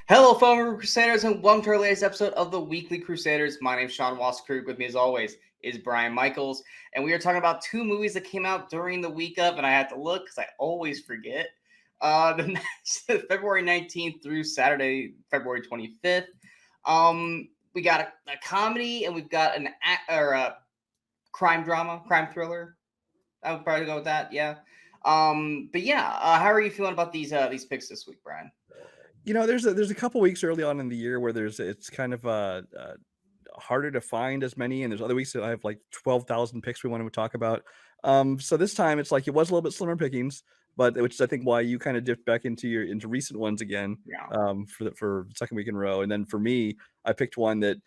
Hello, fellow Movie Crusaders, and welcome to our latest episode of the Weekly Crusaders. My name is Sean Waskrug. With me, as always, is Brian Michaels, and we are talking about two movies that came out during the week of, and I had to look because I always forget. The February 19th through Saturday, February 25th. We got a comedy, and we've got a crime drama, crime thriller. I would probably go with that. Yeah. How are you feeling about these picks this week, Brian? There's a couple weeks early on in the year where it's kind of harder to find as many, and there's other weeks that I have like 12,000 picks we want to talk about. So this time it's like it was a little bit slimmer pickings, but which is I think why you kind of dipped back into recent ones again. Yeah. For the second week in a row, and then for me, I picked one that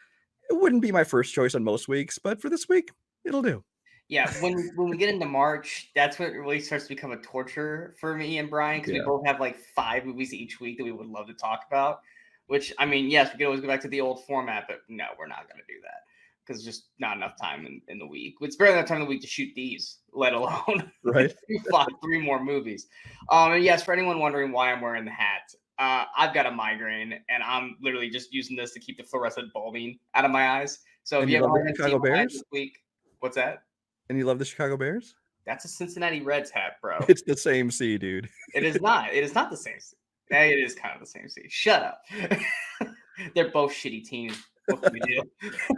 it wouldn't be my first choice on most weeks, but for this week, it'll do. Yeah, when we get into March, that's when it really starts to become a torture for me and Brian because we both have like 5 movies each week that we would love to talk about. Which, I mean, yes, we could always go back to the old format, but no, we're not going to do that because there's just not enough time in the week. It's barely enough time in the week to shoot these, let alone right 3 more movies. And yes, for anyone wondering why I'm wearing the hat, I've got a migraine, and I'm literally just using this to keep the fluorescent bulbing out of my eyes. So and if you love haven't the Chicago Bears this week, what's that? And you love the Chicago Bears? That's a Cincinnati Reds hat, bro. It's the same C, dude. It is not. It is not the same C. It is kind of the same C. Shut up. They're both shitty teams. What can we do?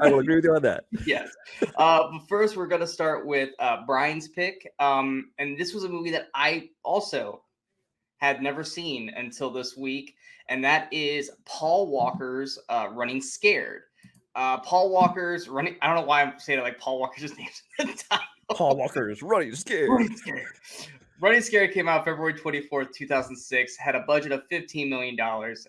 I will agree with you on that. Yes. But first, we're going to start with Brian's pick. And this was a movie that I also had never seen until this week. And that is Paul Walker's Running Scared. Paul Walker's Running... I don't know why I'm saying it like Paul Walker just named the title. Paul Walker's Running Scared. Running Scared came out February 24th, 2006, had a budget of $15 million,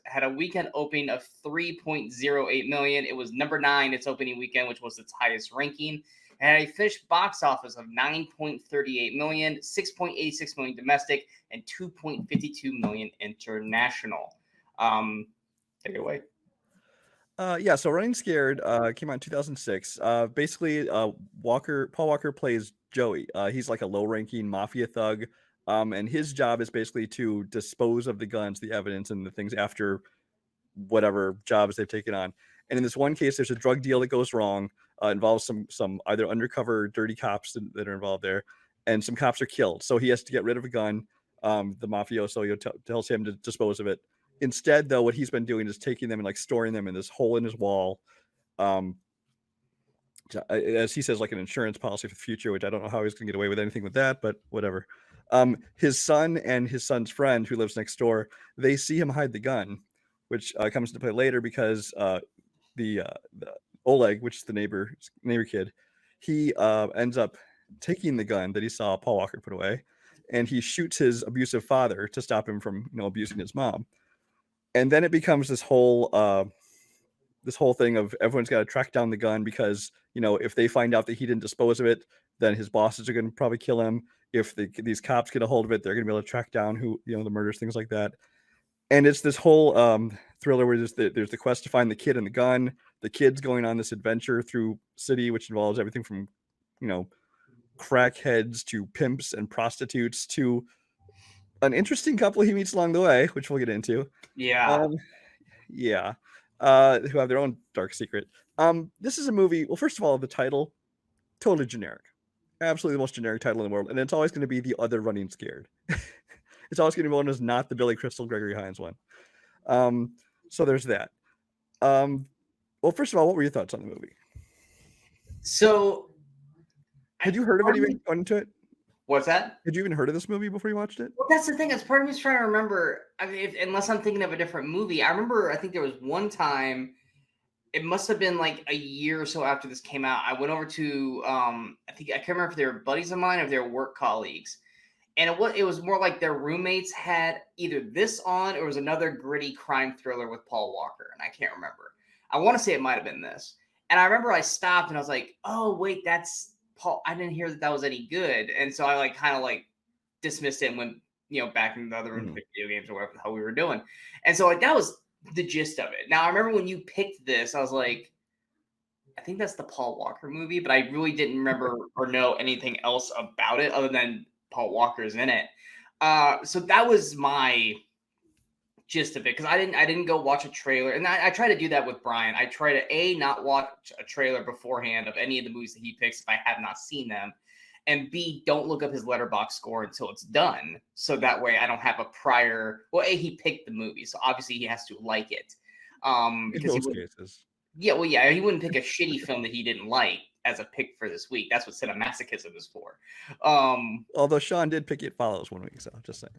had a weekend opening of $3.08 million. It was number 9 its opening weekend, which was its highest ranking, and had a finished box office of $9.38 million, $6.86 million domestic, and $2.52 million international. Take it away. So Running Scared came out in 2006. Basically, Paul Walker plays Joey. He's like a low-ranking mafia thug, and his job is basically to dispose of the guns, the evidence, and the things after whatever jobs they've taken on. And in this one case, there's a drug deal that goes wrong, involves some either undercover dirty cops that are involved there, and some cops are killed. So he has to get rid of a gun. The mafioso tells him to dispose of it. Instead, though, what he's been doing is taking them and like storing them in this hole in his wall. As he says, like an insurance policy for the future, which I don't know how he's going to get away with anything with that, but whatever. His son and his son's friend who lives next door, they see him hide the gun, which comes into play later because the Oleg, which is the neighbor kid, he ends up taking the gun that he saw Paul Walker put away, and he shoots his abusive father to stop him from abusing his mom. And then it becomes this whole thing of everyone's got to track down the gun because if they find out that he didn't dispose of it, then his bosses are going to probably kill him. If these cops get a hold of it, they're going to be able to track down who the murders, things like that. And it's this whole thriller where there's the quest to find the kid and the gun. The kid's going on this adventure through city, which involves everything from crackheads to pimps and prostitutes to an interesting couple he meets along the way, which we'll get into. Yeah. Who have their own dark secret. This is a movie. Well, first of all, the title, totally generic. Absolutely the most generic title in the world. And it's always going to be The Other Running Scared. It's always going to be one as not the Billy Crystal, Gregory Hines one. So there's that. Well, first of all, what were your thoughts on the movie? So, had you heard of it even going into it? What's that? Had you even heard of this movie before you watched it? Well, that's the thing. It's part of me is trying to remember. I mean, unless I'm thinking of a different movie. I think there was one time, it must have been like a year or so after this came out. I went over to, I can't remember if they were buddies of mine or if they were work colleagues. And it was more like their roommates had either this on or it was another gritty crime thriller with Paul Walker. And I can't remember. I want to say it might have been this. And I remember I stopped and I was like, oh, wait, that's Paul. I didn't hear that was any good. And so I kind of dismissed it and went, back in the other room to play video games or whatever the hell we were doing. And so that was the gist of it. Now, I remember when you picked this, I was like, I think that's the Paul Walker movie, but I really didn't remember or know anything else about it other than Paul Walker's in it. So that was my gist of it because I didn't go watch a trailer, and I try to do that with Brian. I try to not watch a trailer beforehand of any of the movies that he picks if I have not seen them, and B, don't look up his Letterboxd score until it's done, so that way I don't have a prior. Well, A, he picked the movie, so obviously he has to like it. Because in most cases. Yeah, well, yeah, he wouldn't pick a shitty film that he didn't like as a pick for this week. That's what Cinemasochism is for. Although Sean did pick It Follows 1 week, so just saying.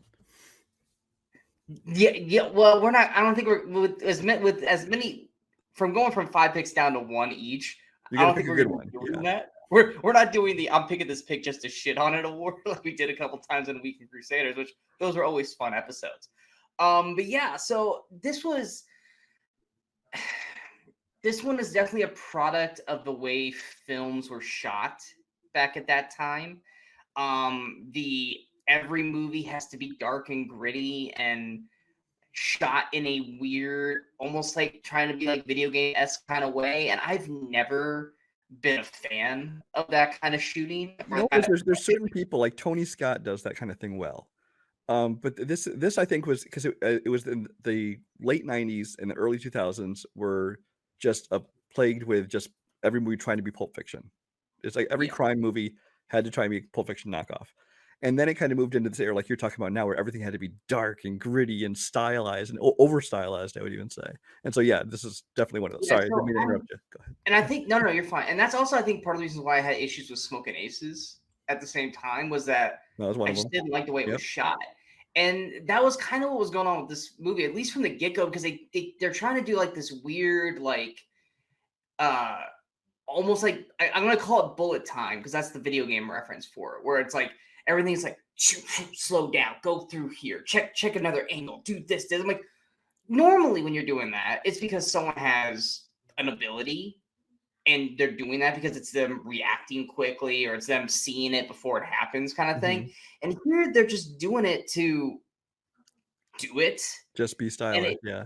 Yeah. Well, we're not. I don't think we're with as many from going from 5 picks down to 1 each. You're I gonna don't pick think a we're good gonna one. do that. We're not doing the I'm picking this pick just to shit on it award like we did a couple times in Weekly Crusaders, which those were always fun episodes. But yeah, so this one is definitely a product of the way films were shot back at that time. Every movie has to be dark and gritty and shot in a weird, almost like trying to be like video game-esque kind of way. And I've never been a fan of that kind of shooting. No, there's certain people like Tony Scott does that kind of thing well. But this I think was because it was in the late 90s and the early 2000s were just plagued with just every movie trying to be Pulp Fiction. It's like every crime movie had to try and be a Pulp Fiction knockoff. And then it kind of moved into this era like you're talking about now where everything had to be dark and gritty and stylized and over stylized, I would even say. And so, yeah, this is definitely one of those. Sorry, I didn't mean to interrupt you. Go ahead. And I think, no, you're fine. And that's also, I think, part of the reasons why I had issues with Smoking Aces at the same time was that I just didn't like the way it was shot. And that was kind of what was going on with this movie, at least from the get-go, because they're trying to do like this weird, like, almost like, I'm going to call it bullet time, because that's the video game reference for it, where it's like, everything's like, slow down, go through here, check another angle, do this. I'm like, normally when you're doing that, it's because someone has an ability and they're doing that because it's them reacting quickly or it's them seeing it before it happens kind of thing. And here they're just doing it to do it. Just be stylized, yeah.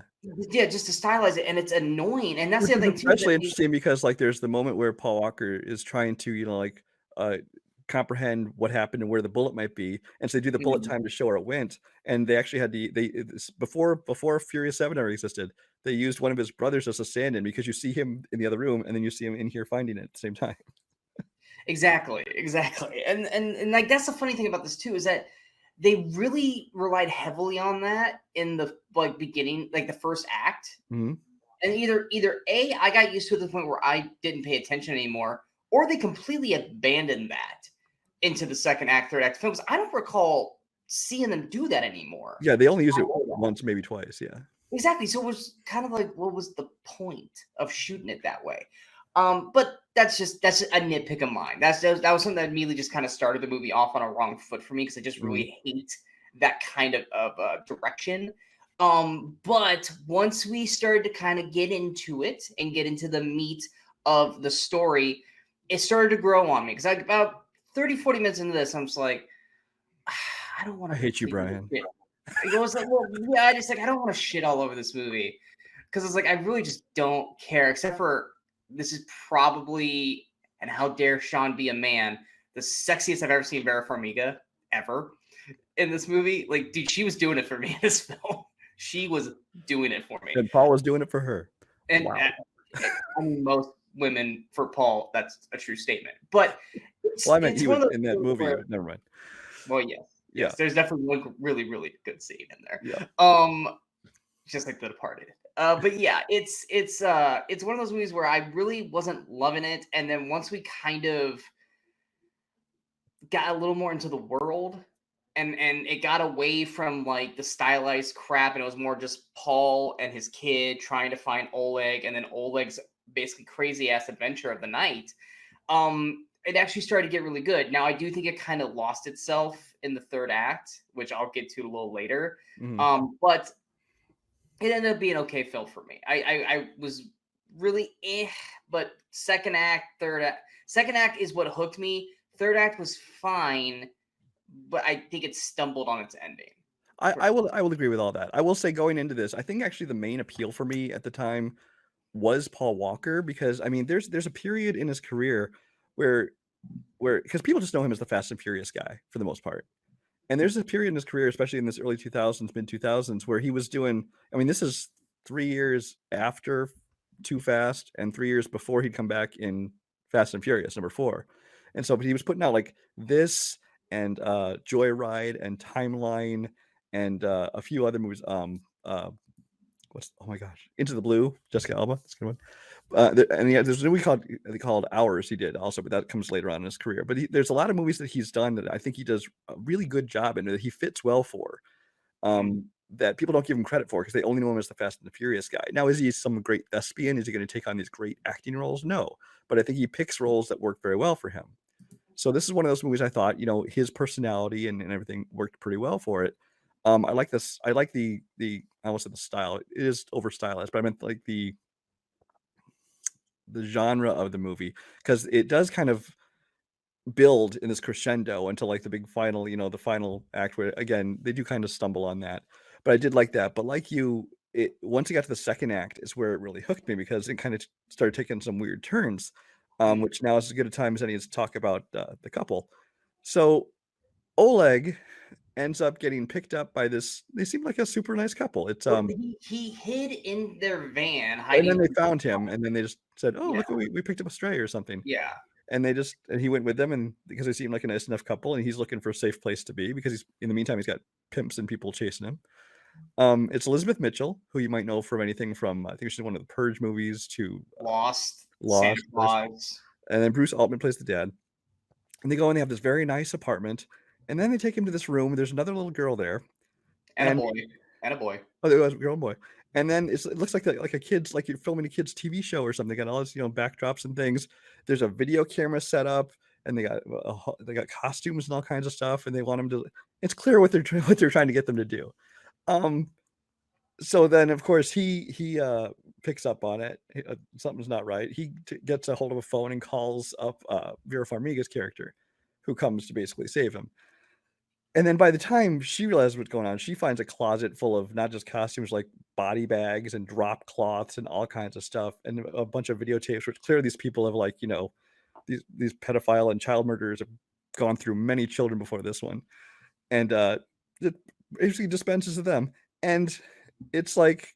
Yeah, just to stylize it, and it's annoying. And that's the other thing too. It's actually interesting because like there's the moment where Paul Walker is trying to, comprehend what happened and where the bullet might be, and so they do the bullet time to show where it went. And they actually had before Furious 7 ever existed, they used one of his brothers as a stand-in because you see him in the other room and then you see him in here finding it at the same time. Exactly. And like that's the funny thing about this too is that they really relied heavily on that in the beginning, like the first act. And either A, I got used to it to the point where I didn't pay attention anymore, or they completely abandoned that into the second act, third act films. I don't recall seeing them do that anymore. Yeah, they only use it once, maybe twice. Yeah, exactly. So it was kind of like, what was the point of shooting it that way? But that's a nitpick of mine. That was something that immediately just kind of started the movie off on a wrong foot for me because I just really hate that kind of direction. But once we started to kind of get into it and get into the meat of the story, it started to grow on me because about 30, 40 minutes into this, I'm just like, I don't want to. I hate you, Brian. It was like, well, yeah, I don't want to shit all over this movie because it's like I really just don't care. Except for this is probably, and how dare Sean be a man, the sexiest I've ever seen Vera Farmiga ever in this movie. Like, dude, she was doing it for me in this film. She was doing it for me, and Paul was doing it for her. And wow. I mean, most women for Paul, that's a true statement. But I meant he was in that movie. Never mind. Well, yes, there's definitely one really, really good scene in there. Yeah. Just like The Departed. But yeah, it's one of those movies where I really wasn't loving it, and then once we kind of got a little more into the world, and it got away from like the stylized crap, and it was more just Paul and his kid trying to find Oleg, and then Oleg's basically crazy ass adventure of the night. It actually started to get really good. Now I do think it kind of lost itself in the third act, which I'll get to a little later. But it ended up being an okay film for me. I was really but second act is what hooked me. Third act was fine, but I think it stumbled on its ending. I will agree with all that. I will say going into this, I think actually the main appeal for me at the time was Paul Walker, because I mean there's a period in his career where because people just know him as the Fast and Furious guy for the most part. And there's a period in his career, especially in this early 2000s, mid 2000s, where he was doing. I mean, this is 3 years after Too Fast and 3 years before he'd come back in Fast and Furious #4. And so, but he was putting out like this and Joyride and Timeline and a few other movies. Oh my gosh, Into the Blue, Jessica Alba, that's a good one. And there's a movie called Hours he did also, but that comes later on in his career. But there's a lot of movies that he's done that I think he does a really good job in, that he fits well for, that people don't give him credit for because they only know him as the Fast and the Furious guy. Now, is he some great thespian? Is he going to take on these great acting roles? No, but I think he picks roles that work very well for him. So this is one of those movies I thought, his personality and everything worked pretty well for it. I like this. I like the I almost said the style. It is over stylized, but I meant like the genre of the movie, because it does kind of build in this crescendo until like the big final, the final act, where again they do kind of stumble on that. But I did like that. But like you, once it got to the second act is where it really hooked me, because it kind of started taking some weird turns, which now is as good a time as any to talk about the couple. So Oleg ends up getting picked up by this. They seem like a super nice couple. It's he hid in their van, and hiding. then they found him, and then they just said, "Oh, look, we picked up a stray or something." Yeah. And he went with them, and because they seemed like a nice enough couple, and he's looking for a safe place to be, because in the meantime he's got pimps and people chasing him. It's Elizabeth Mitchell, who you might know from anything from, I think she's one of the Purge movies, to Lost, Santa Claus. And then Bruce Altman plays the dad. And they go and they have this very nice apartment, and then they take him to this room. There's another little girl there, and a boy. Oh, there was a girl and boy. And then it looks like a kid's, like you're filming a kid's TV show or something. They got all this, backdrops and things. There's a video camera set up, and they got costumes and all kinds of stuff, and they want them to. It's clear what they're trying to get them to do. So then, of course, he picks up on it. Something's not right. He gets a hold of a phone and calls up Vera Farmiga's character, who comes to basically save him. And then by the time she realizes what's going on, she finds a closet full of not just costumes, like body bags and drop cloths and all kinds of stuff, and a bunch of videotapes, which clearly these people have, like, these pedophile and child murderers have gone through many children before this one. And it basically dispenses of them. And it's like,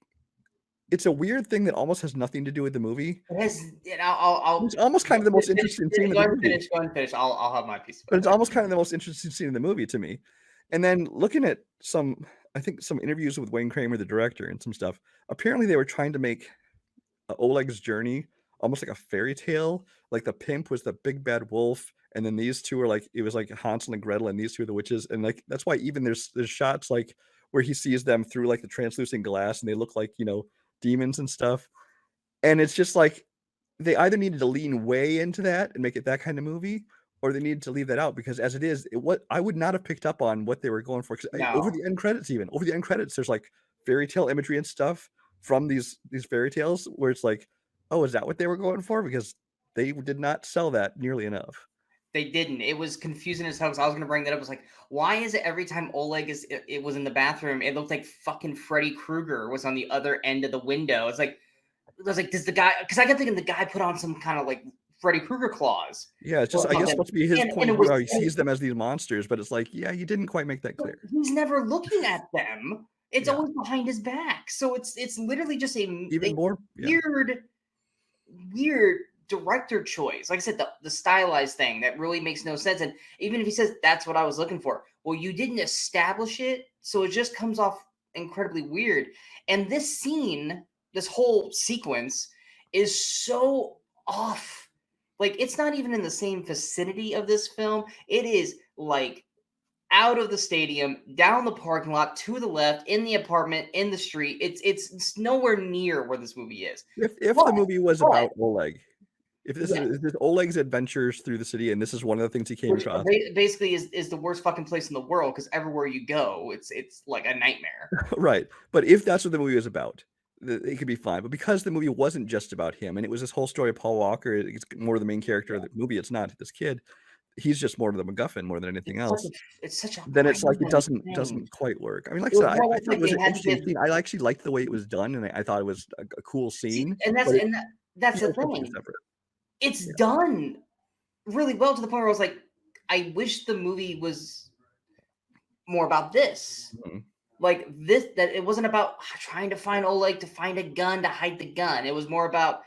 it's a weird thing that almost has nothing to do with the movie. It has, it's almost kind of the most interesting scene in the movie. Go and finish. I'll have my piece. But it's almost kind of the most interesting scene in the movie to me. And then looking at some interviews with Wayne Kramer, the director, and some stuff, apparently they were trying to make Oleg's journey almost like a fairy tale. Like the pimp was the big bad wolf, and then these two were it was like Hansel and Gretel, and these two are the witches. And like that's why even there's shots like where he sees them through like the translucent glass, and they look like demons and stuff. And it's just like they either needed to lean way into that and make it that kind of movie, or they needed to leave that out, because as it is, what I would not have picked up on what they were going for. Because over the end credits, there's like fairy tale imagery and stuff from these fairy tales, where it's like, oh, is that what they were going for? Because they did not sell that nearly enough. They didn't. It was confusing as hell. I was going to bring that up. It was like, why is it every time Oleg it was in the bathroom, it looked like fucking Freddy Krueger was on the other end of the window? It's like, does the guy? Because I kept thinking the guy put on some kind of like Freddy Krueger claws. Yeah, it's just, I guess, supposed to be his point where he sees them as these monsters, but it's like, yeah, you didn't quite make that clear. He's never looking at them. It's always behind his back. So it's literally just weird director choice. Like I said, the stylized thing that really makes no sense. And even if he says that's what I was looking for, well, you didn't establish it, so it just comes off incredibly weird. And this scene, this whole sequence, is so off. Like, it's not even in the same vicinity of this film. It is like out of the stadium, down the parking lot, to the left, in the apartment, in the street. It's nowhere near where this movie is. If the movie was about Oleg, if this is Oleg's adventures through the city, and this is one of the things he came across, basically is the worst fucking place in the world, because everywhere you go, it's like a nightmare. Right. But if that's what the movie was about, it could be fine. But because the movie wasn't just about him, and it was this whole story of Paul Walker, it's more the main character of the movie. It's not this kid. He's just more of the MacGuffin more than anything else. It's such a then it's like it doesn't quite work. I mean, like I said, I thought it was an interesting scene. I actually liked the way it was done, and I thought it was a cool scene. And that's the thing. It's done really well, to the point where I was like, I wish the movie was more about this. Mhm. Like this, that it wasn't about trying to find Oleg to find a gun to hide the gun. It was more about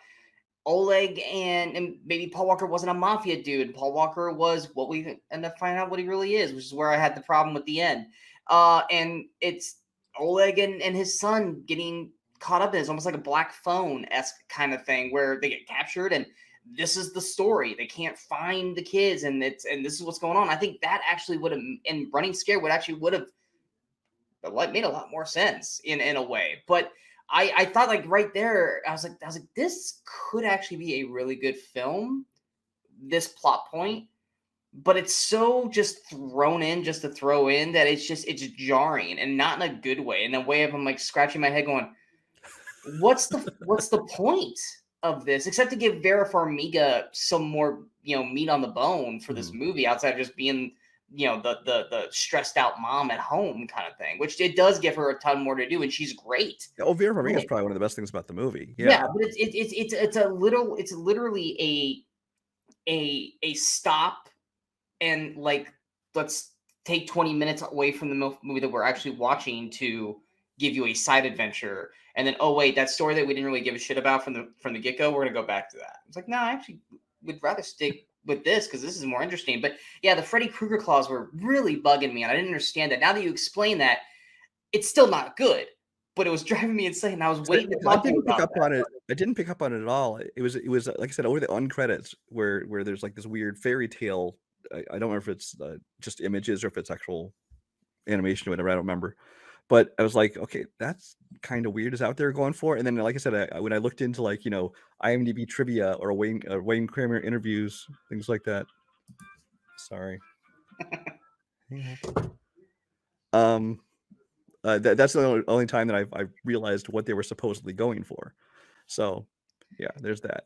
Oleg and maybe Paul Walker wasn't a mafia dude. Paul Walker was what we end up finding out what he really is, which is where I had the problem with the end. And it's Oleg and his son getting caught up in it's almost like a Black Phone-esque kind of thing where they get captured and this is the story. They can't find the kids and this is what's going on. I think that actually would have and Running Scared would have made a lot more sense in a way. But I thought like right there, I was like, this could actually be a really good film, this plot point, but it's so just thrown in just to throw in that it's jarring and not in a good way. In a way of I'm like scratching my head going, what's the point of this except to give Vera Farmiga some more, meat on the bone for this movie outside of just being the stressed out mom at home kind of thing, which it does give her a ton more to do, and she's great. Oh, Vera Farmiga is probably one of the best things about the movie. Yeah, but it's literally a stop and like let's take 20 minutes away from the movie that we're actually watching to give you a side adventure, and then oh wait, that story that we didn't really give a shit about from the get-go, we're gonna go back to that. It's like no, I actually would rather stick with this because this is more interesting. But yeah, the Freddy Krueger claws were really bugging me, and I didn't understand that. Now that you explain that, it's still not good, but it was driving me insane. I was waiting to talk to you about that. I didn't pick up on it at all. It was like I said, over the uncredits where there's like this weird fairy tale. I don't know if it's just images or if it's actual animation or whatever. I don't remember. But I was like, okay, that's kind of weird. Is out there going for? And then, like I said, when I looked into like IMDb trivia or Wayne Kramer interviews, things like that. Sorry. That's the only time that I've realized what they were supposedly going for. So, yeah, there's that.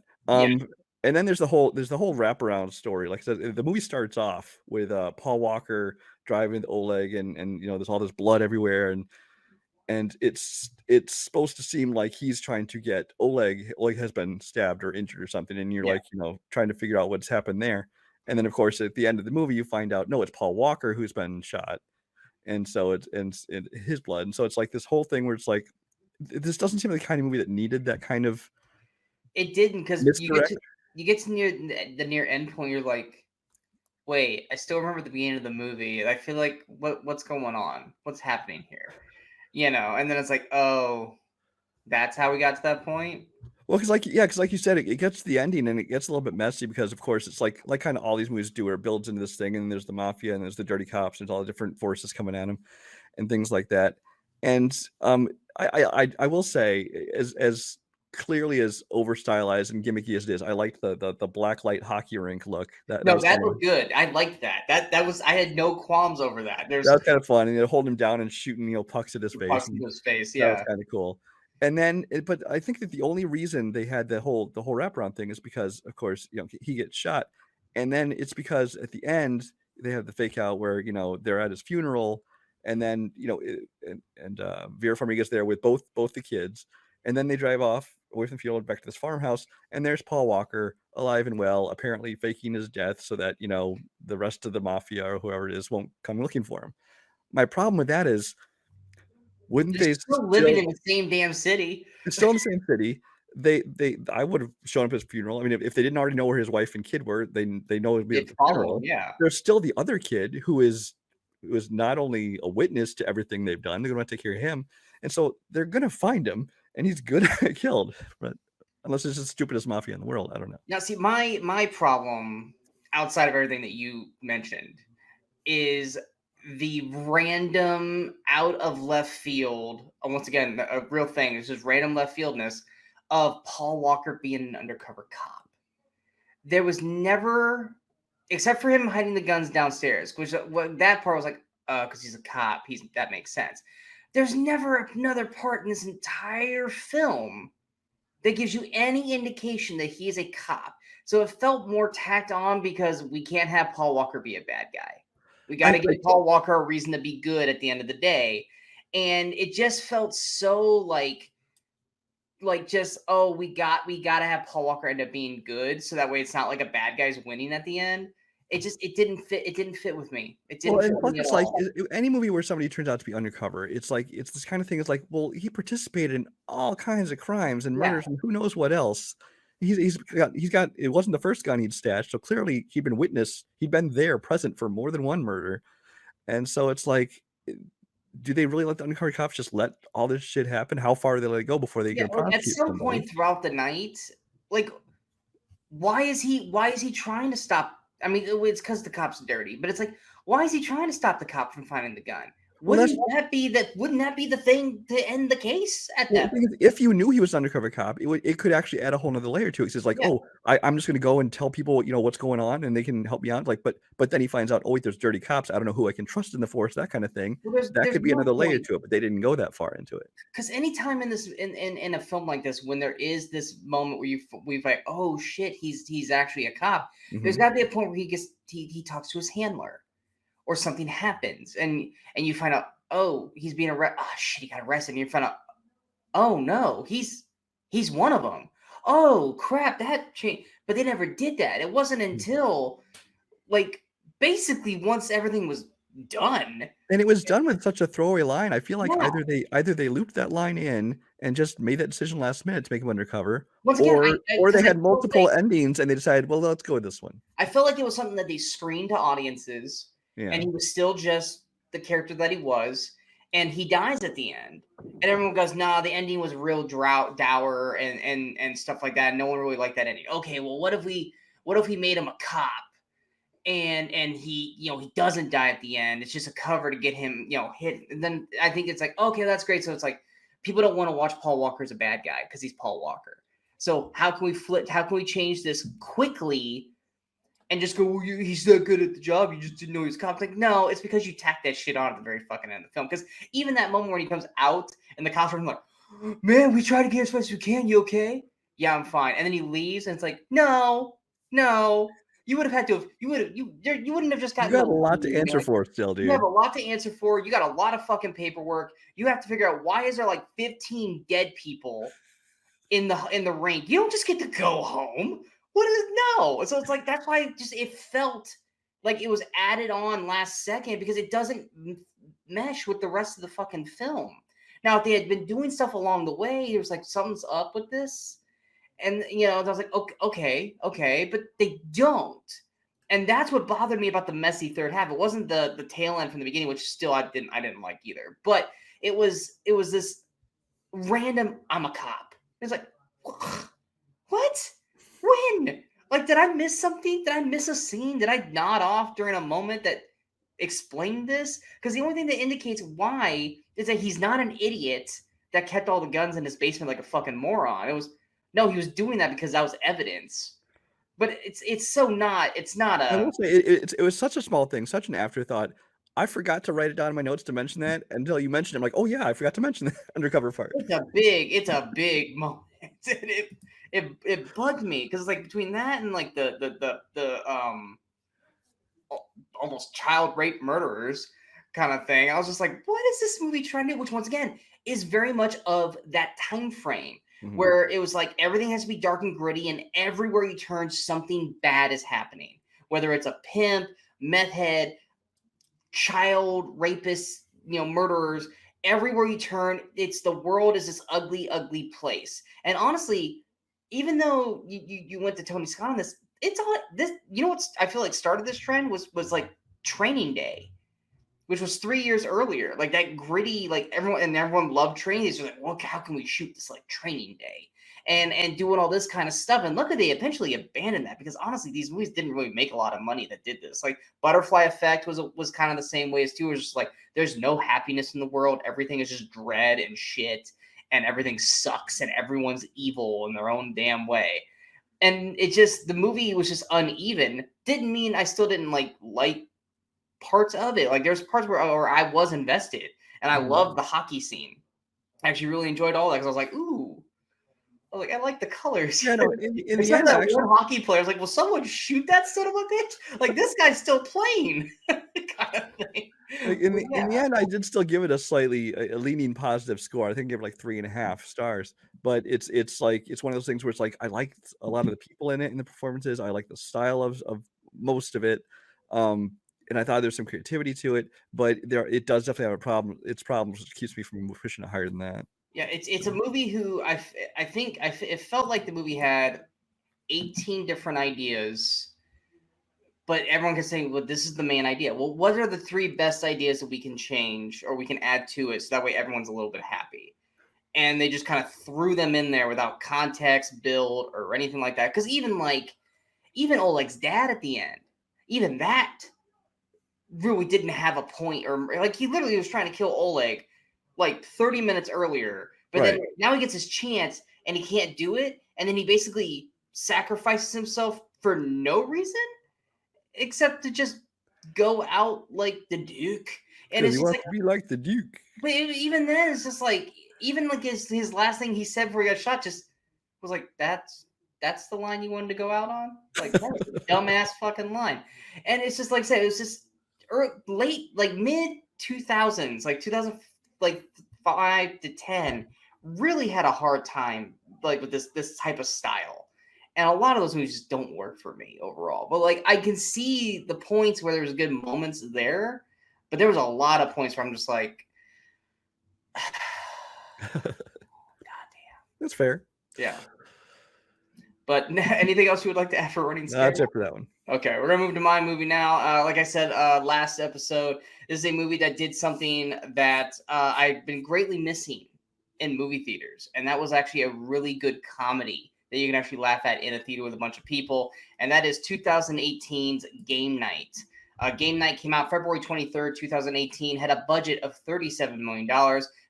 And then there's the whole wraparound story. Like I said, the movie starts off with Paul Walker driving with Oleg, and there's all this blood everywhere, and it's supposed to seem like he's trying to get Oleg has been stabbed or injured or something, and you're like trying to figure out what's happened there. And then of course at the end of the movie you find out no, it's Paul Walker who's been shot. And so it's his blood. And so it's like this whole thing where it's like, this doesn't seem like the kind of movie that needed that kind of. It didn't, because you get to near the near end point, you're like, wait, I still remember the beginning of the movie. I feel like what's going on? What's happening here? And then it's like, oh, that's how we got to that point. Well, because like you said, it gets to the ending and it gets a little bit messy because, of course, it's like kind of all these movies do, where it builds into this thing, and there's the mafia and there's the dirty cops and all the different forces coming at them and things like that. And I will say, as clearly as over stylized and gimmicky as it is, I liked the black light hockey rink look. That looked good. I liked that. That was, I had no qualms over that. That was kind of fun, and holding him down and shooting pucks at his face. Yeah, that was kind of cool. And then, but I think that the only reason they had the whole wraparound thing is because, of course, he gets shot, and then it's because at the end they have the fake out where they're at his funeral, and then Vera Farmiga's there with both the kids, and then they drive off away from the funeral back to this farmhouse, and there's Paul Walker alive and well, apparently faking his death so that the rest of the mafia or whoever it is won't come looking for him. My problem with that is, wouldn't they still living in the same damn city? Still in the same city. I would have shown up at his funeral. I mean, if they didn't already know where his wife and kid were, they know it'd be at the funeral. Yeah. There's still the other kid who is not only a witness to everything they've done, they're going to take care of him, and so they're going to find him, and he's going to get killed. But unless it's the stupidest mafia in the world, I don't know. Now, see, my problem outside of everything that you mentioned is the random out of left field, once again, a real thing, it's just random left fieldness of Paul Walker being an undercover cop. There was never, except for him hiding the guns downstairs, which that part was like, because he's a cop, that makes sense. There's never another part in this entire film that gives you any indication that he is a cop. So it felt more tacked on because we can't have Paul Walker be a bad guy. We got to give Paul Walker a reason to be good at the end of the day. And it just felt so like just, we got to have Paul Walker end up being good. So that way it's not like a bad guy's winning at the end. it didn't fit. It didn't fit with me. It Well, didn't fit and with plus me at it's like all. any movie where somebody turns out to be undercover, it's like it's this kind of thing. It's like, well, he participated in all kinds of crimes and Yeah. murders and who knows what else. He's got it wasn't the first gun he'd stashed, so clearly he'd been there present for more than one murder. And so it's like, do they really let the undercover cops just let all this shit happen? How far do they let it go before they Yeah, can like at prosecute some somebody? point throughout the night, like why is he trying to stop? I mean, it's because the cop's dirty, but it's like, why is he trying to stop the cop from finding the gun? Well, that's Wouldn't that be the thing to end the case at Well, the that thing point? is, if you knew he was an undercover cop, it could actually add a whole nother layer to it. 'Cause it's like, Yeah. "Oh, I'm just gonna go and tell people, what's going on, and they can help me out." Like, but then he finds out, "Oh, wait, there's dirty cops. I don't know who I can trust in the force," that kind of thing. Well, That there's could be no another layer point to it, but they didn't go that far into it. because anytime in this in a film like this, when there is this moment where we've like, oh shit, he's actually a cop. There's Mhm. got to be a point where he talks to his handler, or something happens, and you find out, oh, he's being arrested. Oh shit, he got arrested, and you find out, oh no, he's one of them. Oh crap, that changed. But they never did that. It wasn't until like basically once everything was done. And it was done with such a throwaway line. I feel like Yeah. either they looped that line in and just made that decision last minute to make him undercover, Once again, or they because I had felt like multiple endings and they decided, "Well, let's go with this one." I felt like it was something that they screened to audiences, and Yeah. he was still just the character that he was, and he dies at the end, and everyone goes, "Nah, the ending was real dour and stuff like that. No one really liked that ending." Okay, well, what if we made him a cop, and he he doesn't die at the end? It's just a cover to get him hit. And then I think it's like, okay, that's great. So it's like people don't want to watch Paul Walker as a bad guy because he's Paul Walker. So how can we flip? How can we change this quickly? And just go, well, he's that good at the job. You just didn't know he was a cop. Like, no, it's because you tacked that shit on at the very fucking end of the film. Because even that moment when he comes out and the cops are like, man, we try to get as fast as we can. You okay? Yeah, I'm fine. And then he leaves, and it's like, no, you would have had to have, you wouldn't have just You gotten to got a lot to leave. answer Like, for still, you have dude. a lot to answer for. You got a lot of fucking paperwork. You have to figure out why is there like 15 dead people in the rink. You don't just get to go home. What is no? So it's like that's why it felt like it was added on last second because it doesn't mesh with the rest of the fucking film. Now, if they had been doing stuff along the way, it was like something's up with this, and I was like, okay, but they don't. And that's what bothered me about the messy third half. It wasn't the tail end from the beginning, which still I didn't like either. But it was this random I'm a cop. It's like, what? When? Like, did I miss something? Did I miss a scene? Did I nod off during a moment that explained this? Because the only thing that indicates why is that he's not an idiot that kept all the guns in his basement like a fucking moron. It was no, he was doing that because that was evidence. But it's so not. It's not I will a. say it was such a small thing, such an afterthought. I forgot to write it down in my notes to mention that until you mentioned it. I'm like, "Oh, yeah, I forgot to mention the undercover part." It's a big moment. It bugged me because it's like between that and like the almost child rape murderers kind of thing. I was just like, what is this movie trying to do? Which once again is very much of that time frame Mhm. where it was like everything has to be dark and gritty, and everywhere you turn, something bad is happening. Whether it's a pimp, meth head, child rapists, murderers. Everywhere you turn, it's the world is this ugly, ugly place. And honestly, even though you went to Tony Scott on this, it's all this. You know what's I feel like started this trend was like Training Day, which was 3 years earlier. Like that gritty, like everyone loved Training Day. So like, well, how can we shoot this like Training Day? And doing all this kind of stuff. And luckily they eventually abandoned that because honestly, these movies didn't really make a lot of money that did this. Like Butterfly Effect was kind of the same way as too. It was just like there's no happiness in the world. Everything is just dread and shit, and everything sucks, and everyone's evil in their own damn way. And it just the movie was just uneven. Didn't mean I still didn't like parts of it. Like there's parts where I was invested, and I Mhm. loved the hockey scene. I actually really enjoyed all that because I was like, ooh, I like the colors. Yeah, no, in the Except end, for that actually, one hockey player. I was like, will someone shoot that son of a bitch? Like this guy's still playing, kind of thing. like, But in the yeah, end, I did still give it a slightly a leaning positive score. I think I gave it, like, 3.5 stars, but it's like it's one of those things where it's like, I liked a lot of the people in it, and the performances. I like the style of most of it. And I thought there's some creativity to it, but it does definitely have a problem. Its problems, which keeps me from pushing it higher than that. Yeah, it's a movie who I think it felt like the movie had 18 different ideas, but everyone can say, well, this is the main idea. Well, what are the 3 best ideas that we can change or we can add to it so that way everyone's a little bit happy? And they just kind of threw them in there without context, build, or anything like that. Because even Oleg's dad at the end, even that really didn't have a point, or like he literally was trying to kill Oleg like 30 minutes earlier, but then now he gets his chance and he can't do it, and then he basically sacrifices himself for no reason except to just go out like the Duke. And it's he just wants like, to be like the Duke. But even then, it's just like, even like his last thing he said before he got shot just was like, that's the line you wanted to go out on? Like, that was a dumbass fucking line. And it's just like I said, it was just late, like mid 2000s, like 2005 to 10, really had a hard time like with this type of style. And a lot of those movies just don't work for me overall. But like, I can see the points where there's good moments there, but there was a lot of points where I'm just like, God damn. That's fair. Yeah. But anything else you would like to add for Running Scared? That's it for that one. Okay, we're gonna move to my movie now. Like I said last episode, this is a movie that did something that I've been greatly missing in movie theaters, and that was actually a really good comedy that you can actually laugh at in a theater with a bunch of people, and that is 2018's Game Night. Game Night came out February 23rd, 2018, had a budget of $37 million,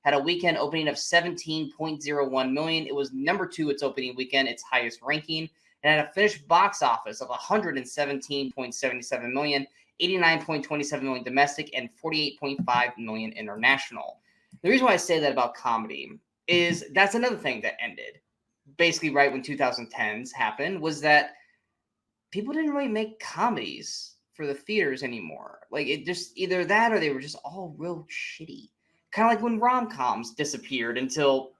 had a weekend opening of $17.01 million. It was number 2 its opening weekend, its highest ranking, and had a finished box office of $117.77 million, $89.27 million domestic, and $48.5 million international. The reason why I say that about comedy is that's another thing that ended basically right when 2010s happened, was that people didn't really make comedies for the theaters anymore. Like, it just either that or they were just all real shitty. Kind of like when rom-coms disappeared until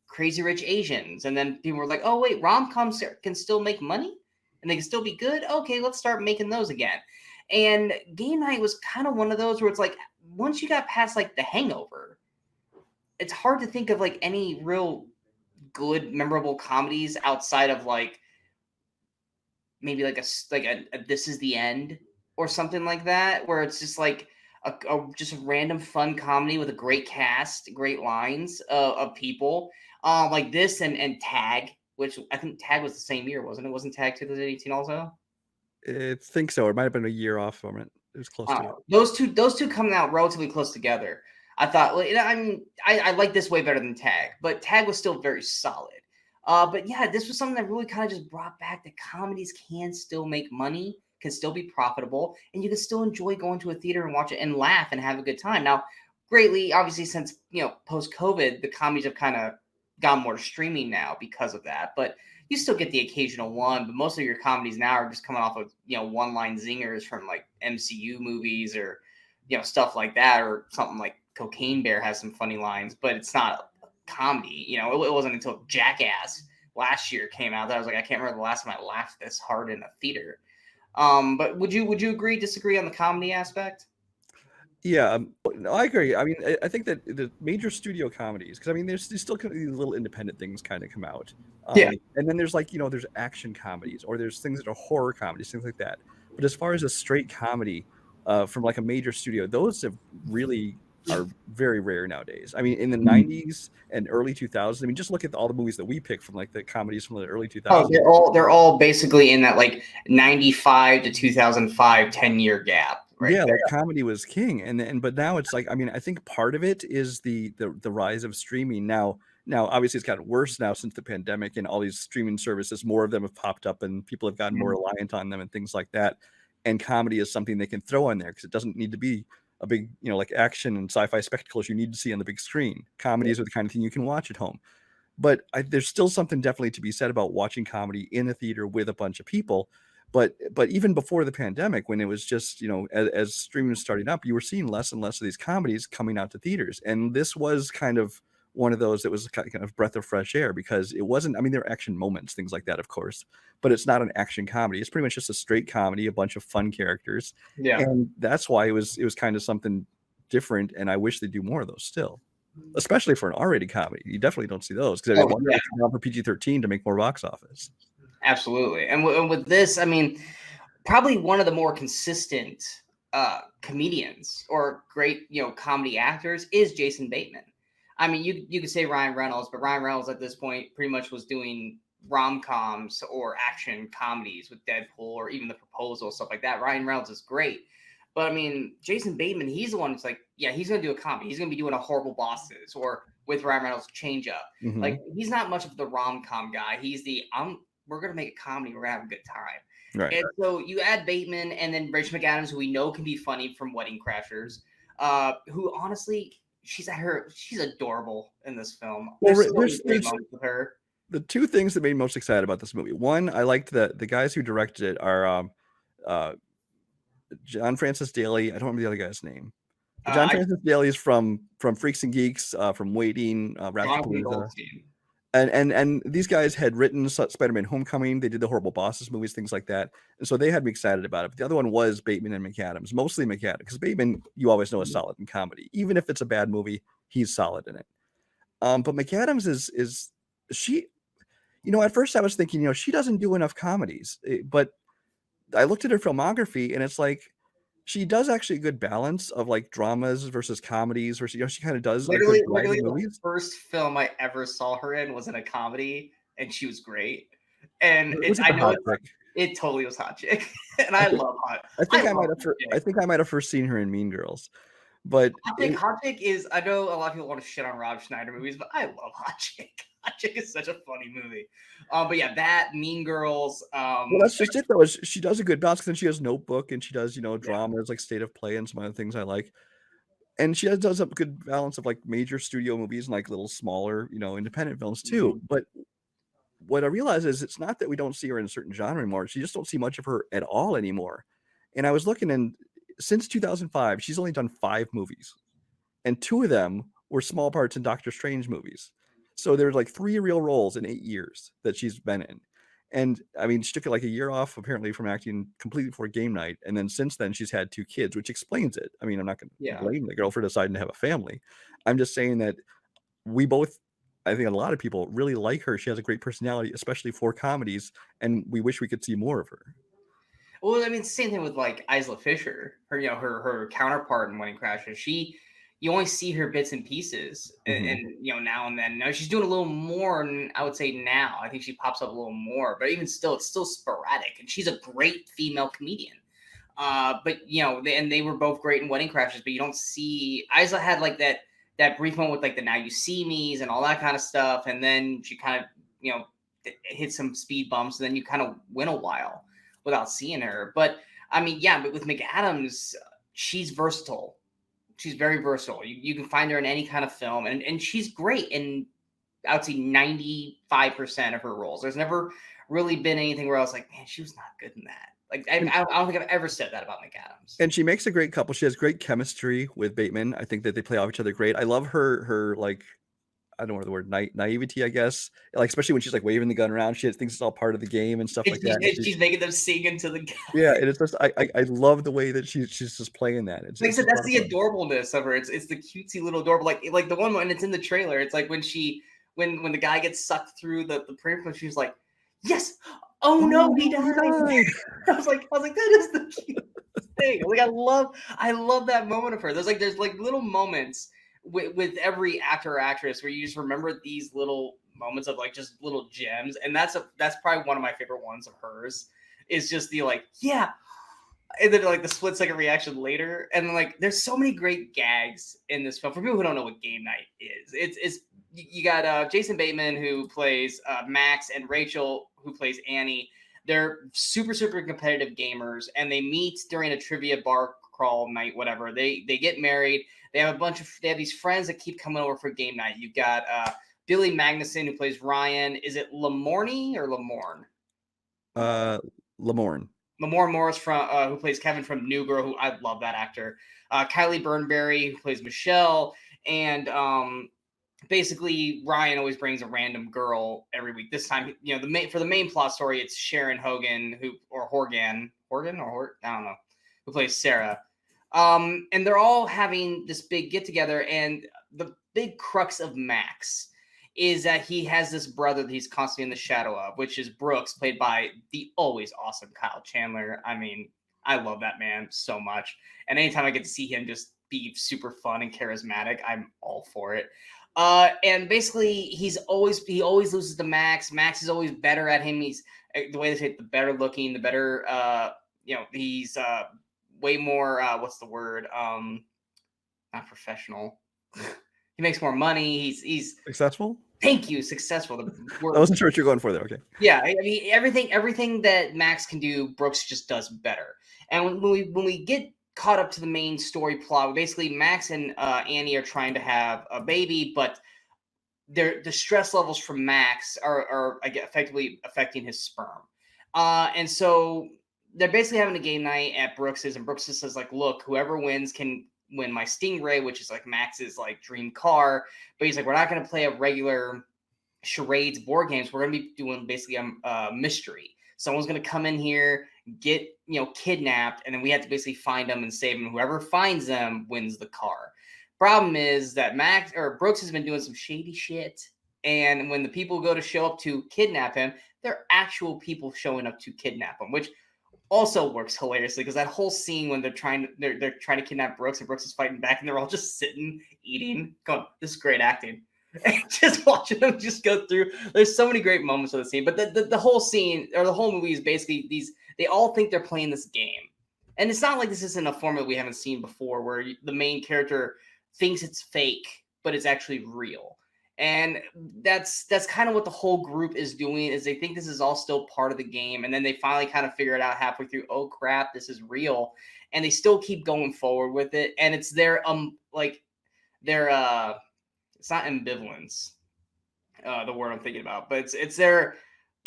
Crazy Rich Asians, and then people were like, oh wait, rom-coms can still make money and they can still be good. Okay, let's start making those again. And Game Night was kind of one of those where it's like, once you got past like The Hangover, it's hard to think of like any real good memorable comedies outside of like maybe like a This Is the End or something like that, where it's just like just a random fun comedy with a great cast, great lines of people, like this and Tag, which I think Tag was the same year, wasn't it? Wasn't Tag 2018 also? I think so. It might have been a year off from it. It was close to it. Those two coming out relatively close together. I thought, well, I mean, I like this way better than Tag, but Tag was still very solid. But yeah, this was something that really kind of just brought back that comedies can still make money, can still be profitable, and you can still enjoy going to a theater and watch it and laugh and have a good time. Now, greatly, obviously, since post-COVID, the comedies have kind of gone more streaming now because of that. But you still get the occasional one. But most of your comedies now are just coming off of one-line zingers from like MCU movies or stuff like that, or something like Cocaine Bear has some funny lines, but it's not a comedy. It wasn't until Jackass last year came out that I was like, I can't remember the last time I laughed this hard in a theater. But would you agree, disagree on the comedy aspect? Yeah, no, I agree. I mean, I think that the major studio comedies, because I mean, there's still kind of these little independent things kind of come out. And then there's like, there's action comedies, or there's things that are horror comedies, things like that. But as far as a straight comedy from like a major studio, those have really are very rare nowadays. I mean, in the 90s and early 2000s, I mean, just look at all the movies that we picked from like the comedies from the early 2000s. Oh, they're all basically in that like 95 to 2005 10-year gap. Right, like comedy was king, but now it's like, I mean, I think part of it is the rise of streaming. Now obviously it's gotten worse now since the pandemic and all these streaming services, more of them have popped up and people have gotten more reliant on them and things like that. And comedy is something they can throw on there because it doesn't need to be a big, like action and sci-fi spectacles you need to see on the big screen. Comedies are the kind of thing you can watch at home. But there's still something definitely to be said about watching comedy in a theater with a bunch of people. But even before the pandemic, when it was just, as streaming was starting up, you were seeing less and less of these comedies coming out to theaters. And this was kind of one of those that was kind of breath of fresh air, because it wasn't, I mean, there are action moments, things like that, of course, but it's not an action comedy. It's pretty much just a straight comedy, a bunch of fun characters. Yeah. And that's why it was kind of something different. And I wish they do more of those still, especially for an R-rated comedy. You definitely don't see those, because they want to go for PG-13 to make more box office. Absolutely. And with this, I mean, probably one of the more consistent comedians or great, comedy actors is Jason Bateman. I mean, you could say Ryan Reynolds, but Ryan Reynolds at this point pretty much was doing rom-coms or action comedies with Deadpool or even The Proposal, stuff like that. Ryan Reynolds is great. But I mean, Jason Bateman, he's the one who's like, yeah, he's going to do a comedy. He's going to be doing a Horrible Bosses or with Ryan Reynolds Change Up. Mhm. Like, he's not much of the rom-com guy. He's the, we're going to make a comedy. We're going to have a good time. Right. And so you add Bateman and then Rachel McAdams, who we know can be funny from Wedding Crashers, who honestly, she's adorable in this film. Well, there's great moments with her. The two things that made me most excited about this movie. One, I liked the guys who directed it are John Francis Daly. I don't remember the other guy's name. John Francis Daly is from Freaks and Geeks, from Waiting, Raptor, and these guys had written Spider-Man: Homecoming. They did the Horrible Bosses movies, things like that, and so they had me excited about it. But the other one was Bateman and McAdams, mostly McAdams, because Bateman, you always know, is solid in comedy. Even if it's a bad movie, he's solid in it. But McAdams is she, at first I was thinking, she doesn't do enough comedies, but I looked at her filmography and it's like she does actually a good balance of like dramas versus comedies, versus, she kind of does literally the first film I ever saw her in was in a comedy, and she was great. And it totally was Hot Chick, and I love Hot. I think I might have first seen her in Mean Girls. But Hot Chick is, I know a lot of people want to shit on Rob Schneider movies, but I love Hot Chick. Hot Chick is such a funny movie. But yeah, that, Mean Girls. Well, that's just it, though. She does a good balance, because then she has Notebook, and she does, dramas like State of Play and some other things I like. And she does a good balance of like major studio movies and like little smaller, independent films too. Mm-hmm. But what I realize is it's not that we don't see her in a certain genre anymore. She just don't see much of her at all anymore. And I was looking, and since 2005, she's only done 5 movies, and 2 of them were small parts in Doctor Strange movies. So there's like 3 real roles in 8 years that she's been in. And I mean, she took like a year off apparently from acting completely before game night. And then since then she's had 2 kids, which explains it. I mean, I'm not going to blame the girl for deciding to have a family. I'm just saying that I think a lot of people really like her. She has a great personality, especially for comedies. And we wish we could see more of her. Well, I mean, it's the same thing with like Isla Fisher, her counterpart in Wedding Crashers. You only see her bits and pieces, and now and then. Now she's doing a little more, and I would say now I think she pops up a little more. But even still, it's still sporadic, and she's a great female comedian. But they were both great in Wedding Crashers. But you don't see Isla had like that brief moment with like the Now You See Me's and all that kind of stuff, and then she kind of hit some speed bumps, and then you kind of went a while without seeing her. But I mean, but with McAdams, she's versatile. She's very versatile. You can find her in any kind of film, and she's great in, I would say, 95% of her roles. There's never really been anything where I was like, man, she was not good in that. Like, I don't think I've ever said that about McAdams. And she makes a great couple. She has great chemistry with Bateman. I think that they play off each other great. I love her like, I don't know the word, naivety, I guess. Like, especially when she's like waving the gun around, she thinks it's all part of the game and stuff like that. She's making them sing into the gun. Yeah, and it's just I love the way that she's just playing that. Like I said, that's the adorableness of her. It's the cutesy little adorable, like the one when it's in the trailer. It's like when the guy gets sucked through the privilege, she's like, yes, oh no, he died. I was like, that is the cutest thing. Like I love that moment of her. There's like little moments with every actor or actress where you just remember these little moments of like just little gems, and that's probably one of my favorite ones of hers. Is just the like, yeah, and then like the split second reaction later, and then like there's so many great gags in this film. For people who don't know what game night is, it's you got Jason Bateman who plays Max and Rachel who plays Annie. They're super competitive gamers, and they meet during a trivia bar crawl night, whatever. They get married. They have these friends that keep coming over for game night. You've got Billy Magnuson who plays Ryan. Is it Lamorne or Lamorne? Lamorne. Lamorne Morris who plays Kevin from New Girl, who I love that actor. Kylie Burnberry who plays Michelle, and basically Ryan always brings a random girl every week. This time, for the main plot story, it's Sharon Hogan I don't know, who plays Sarah. And they're all having this big get together, and the big crux of Max is that he has this brother that he's constantly in the shadow of, which is Brooks, played by the always awesome Kyle Chandler. I mean, I love that man so much. And anytime I get to see him just be super fun and charismatic, I'm all for it. And basically, he always loses to Max. Max is always better at him. He's the way they say it, the better looking, the better. He's way more. What's the word? Not professional. He makes more money. He's successful. Thank you, successful. I wasn't sure what you're going for there. Okay. Yeah, I mean everything that Max can do, Brooks just does better. And when we get caught up to the main story plot, basically Max and Annie are trying to have a baby, but the stress levels from Max are effectively affecting his sperm. And so they're basically having a game night at Brooks's, and Brooks says like, look, whoever wins can win my Stingray, which is like Max's like dream car. But he's like, we're not going to play a regular charades board games. We're going to be doing basically a mystery. Someone's going to come in here, get kidnapped, and then we have to basically find them and save them. Whoever finds them wins the car. Problem is that Brooks has been doing some shady shit, and when the people go to show up to kidnap him, they're actual people showing up to kidnap him, which also works hilariously because that whole scene when they're trying to kidnap Brooks and Brooks is fighting back and they're all just sitting eating, going, this is great acting. And just watching them just go through. There's so many great moments of the scene, but the whole scene or the whole movie is basically they all think they're playing this game, and it's not like this isn't a formula we haven't seen before where the main character thinks it's fake but it's actually real. And that's kind of what the whole group is doing, is they think this is all still part of the game, and then they finally kind of figure it out halfway through. Oh crap, this is real. And they still keep going forward with it, and it's their it's not ambivalence, the word I'm thinking about, but it's their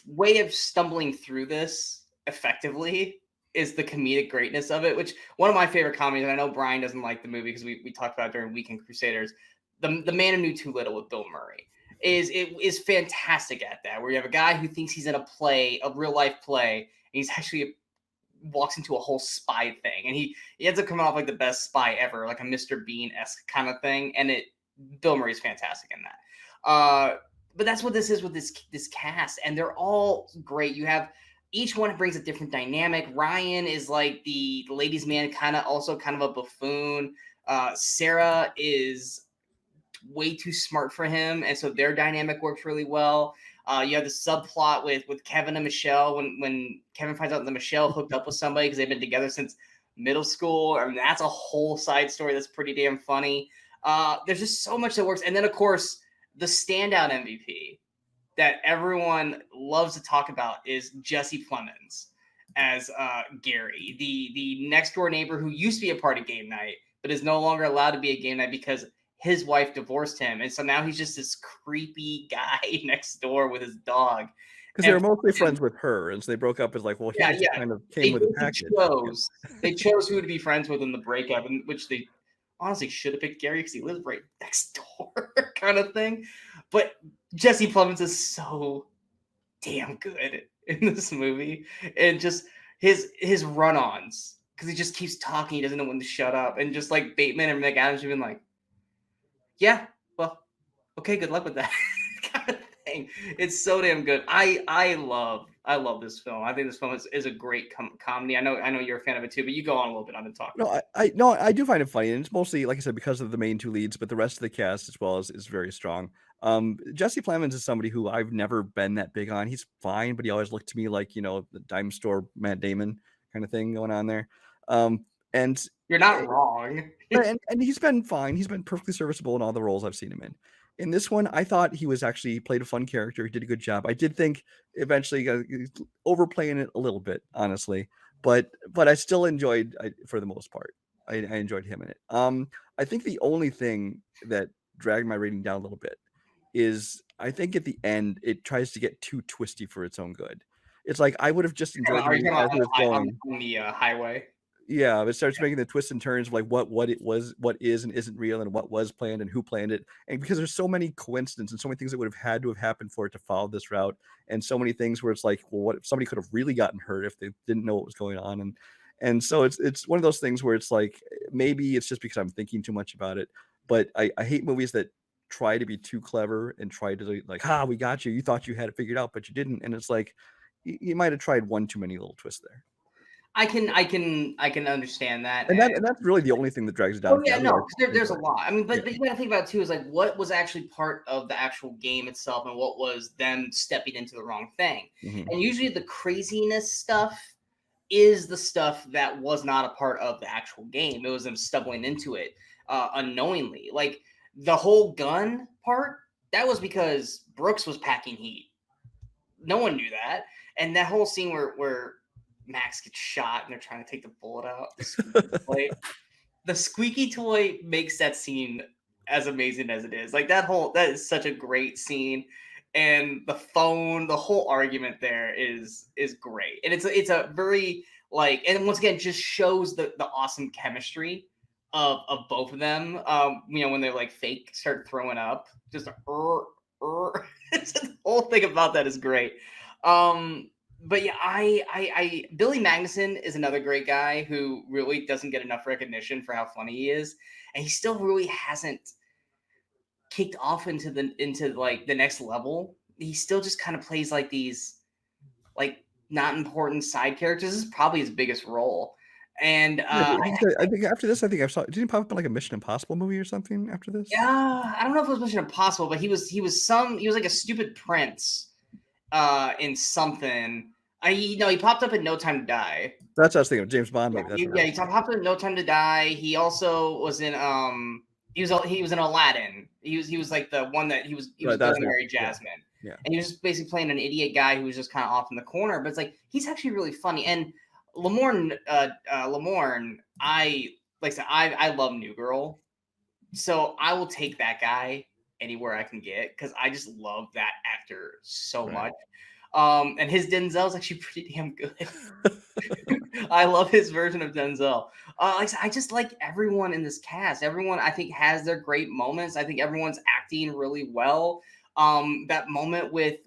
way of stumbling through this effectively is the comedic greatness of it, which one of my favorite comedies, and I know Brian doesn't like the movie because we talked about it during Weekend Crusaders, the Man Who Knew Too Little with Bill Murray is fantastic at that, where you have a guy who thinks he's in a real life play, and he's actually walks into a whole spy thing, and he ends up coming off like the best spy ever, like a Mr. Bean-esque kind of thing, and Bill Murray's fantastic in that. But that's what this is with this cast, and they're all great. You have each one brings a different dynamic. Ryan is like the ladies' man, kind of a buffoon. Sarah is way too smart for him, and so their dynamic works really well. You have the subplot with Kevin and Michelle when Kevin finds out that Michelle hooked up with somebody because they've been together since middle school. I mean, that's a whole side story that's pretty damn funny. There's just so much that works. And then, of course, the standout MVP that everyone loves to talk about is Jesse Plemons as Gary, the next door neighbor who used to be a part of game night, but is no longer allowed to be a game night because his wife divorced him. And so now he's just this creepy guy next door with his dog. Because they were mostly friends with her, and so they broke up as like, well, he just kind of came with a package. They chose who to be friends with in the breakup, in which they honestly should have picked Gary because he lives right next door kind of thing. But Jesse Plemons is so damn good in this movie. And just his run-ons, because he just keeps talking. He doesn't know when to shut up. And just like Bateman and McAdams have been like, yeah, well, okay, good luck with that kind of thing. It's so damn good. I love this film. I think this film is a great comedy. I know you're a fan of it too, but you go on a little bit on the talk. No, I do find it funny, and it's mostly, like I said, because of the main two leads, but the rest of the cast as well is very strong. Jesse Plemons is somebody who I've never been that big on. He's fine, but he always looked to me like, the dime store Matt Damon kind of thing going on there. And you're not wrong. and he's been fine. He's been perfectly serviceable in all the roles I've seen him in. In this one, I thought he played a fun character. He did a good job. I did think eventually overplaying it a little bit, honestly, but I still enjoyed, for the most part, I enjoyed him in it. I think the only thing that dragged my rating down a little bit is I think at the end it tries to get too twisty for its own good. It's like I would have just enjoyed on the highway. Yeah, it starts making the twists and turns of like what it was, what is and isn't real, and what was planned and who planned it. And because there's so many coincidences and so many things that would have had to have happened for it to follow this route, and so many things where it's like, well, what if somebody could have really gotten hurt if they didn't know what was going on? And so it's one of those things where it's like maybe it's just because I'm thinking too much about it, but I hate movies that try to be too clever and try to like, we got you. You thought you had it figured out, but you didn't. And it's like you might have tried one too many little twists there. I can understand that. And that's really the only thing that drags it down. Oh yeah, no, because there's a Right. lot. I mean, but Yeah. you got to think about it too is like what was actually part of the actual game itself, and what was them stepping into the wrong thing. Mhm. And usually the craziness stuff is the stuff that was not a part of the actual game. It was them stumbling into it unknowingly. Like the whole gun part, that was because Brooks was packing heat. No one knew that, and that whole scene where Max gets shot and they're trying to take the bullet out. The squeaky toy makes that scene as amazing as it is. Like that is such a great scene, and the phone, the whole argument there is great, and it's a very like, and once again just shows the awesome chemistry of both of them. When they're like fake start throwing up, just the whole thing about that is great. But yeah, I Billy Magnuson is another great guy who really doesn't get enough recognition for how funny he is, and he still really hasn't kicked off into like the next level. He still just kind of plays like these like not important side characters. This is probably his biggest role. And I think after this, I think I saw. Didn't he pop up in like a Mission Impossible movie or something after this? yeah, I don't know if it was Mission Impossible, but he was like a stupid prince in something. He popped up in No Time to Die. That's what I was thinking of, James Bond movie. He popped up in No Time to Die. He also was in he was in Aladdin. He was like the one that he was going to marry Jasmine. Yeah. And he was just basically playing an idiot guy who was just kind of off in the corner. But it's like he's actually really funny. And Lamorne, I love New Girl, so I will take that guy anywhere I can get because I just love that actor so much. And his Denzel's actually pretty damn good. I love his version of Denzel. I just like everyone in this cast. Everyone I think has their great moments. I think everyone's acting really well. That moment with